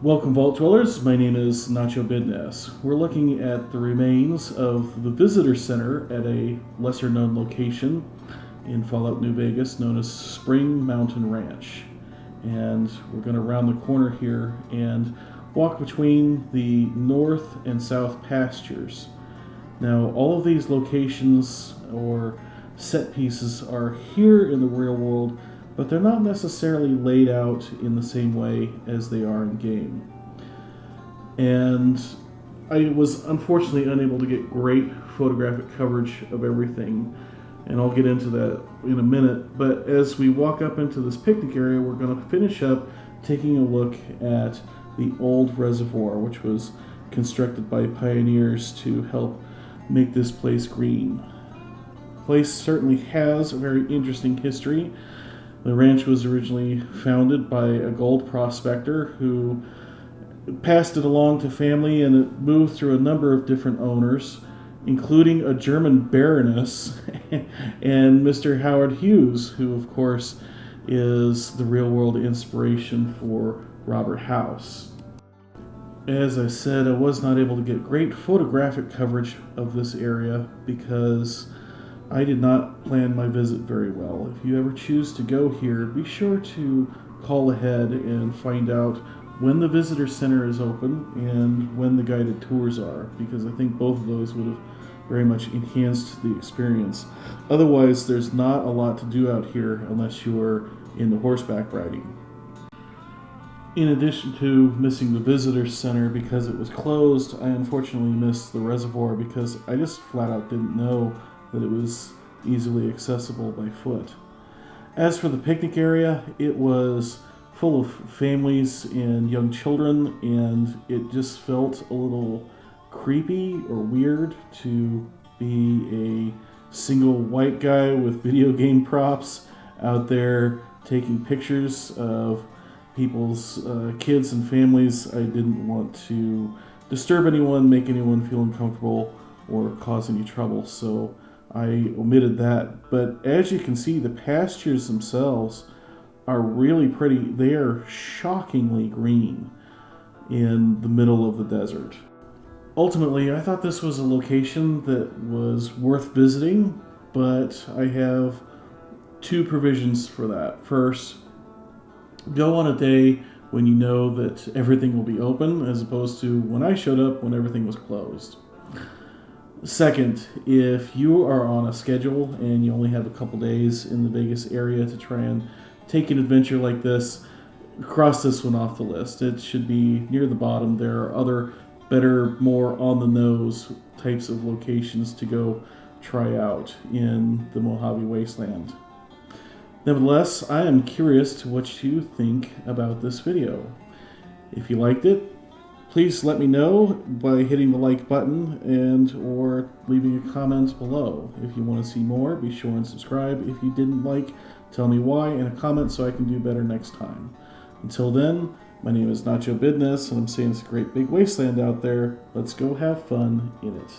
Welcome, Vault Dwellers. My name is Nacho Bidness. We're looking at the remains of the Visitor Center at a lesser-known location in Fallout New Vegas known as Spring Mountain Ranch. And we're going to round the corner here and walk between the north and south pastures. Now, all of these locations or set pieces are here in the real world, but they're not necessarily laid out in the same way as they are in game. And I was unfortunately unable to get great photographic coverage of everything, and I'll get into that in a minute. But as we walk up into this picnic area, we're going to finish up taking a look at the old reservoir, which was constructed by pioneers to help make this place green. The place certainly has a very interesting history. The ranch was originally founded by a gold prospector who passed it along to family, and it moved through a number of different owners, including a German baroness and Mr. Howard Hughes, who of course is the real-world inspiration for Robert House. As I said, I was not able to get great photographic coverage of this area because I did not plan my visit very well. If you ever choose to go here, be sure to call ahead and find out when the visitor center is open and when the guided tours are, because I think both of those would have very much enhanced the experience. Otherwise, there's not a lot to do out here unless you are into horseback riding. In addition to missing the visitor center because it was closed, I unfortunately missed the reservoir because I just flat out didn't know that it was easily accessible by foot. As for the picnic area, it was full of families and young children, and it just felt a little creepy or weird to be a single white guy with video game props out there taking pictures of people's kids and families. I didn't want to disturb anyone, make anyone feel uncomfortable, or cause any trouble, so I omitted that. But as you can see, the pastures themselves are really pretty. They are shockingly green in the middle of the desert. Ultimately, I thought this was a location that was worth visiting, but I have two provisions for that. First, go on a day when you know that everything will be open, as opposed to when I showed up when everything was closed. Second, if you are on a schedule and you only have a couple days in the Vegas area to try and take an adventure like this, cross this one off the list. It should be near the bottom. There are other, better, more on-the-nose types of locations to go try out in the Mojave Wasteland. Nevertheless, I am curious to what you think about this video. If you liked it, please let me know by hitting the like button and or leaving a comment below. If you want to see more, be sure and subscribe. If you didn't like, tell me why in a comment so I can do better next time. Until then, my name is Nacho Bidness, and I'm saying it's a great big wasteland out there. Let's go have fun in it.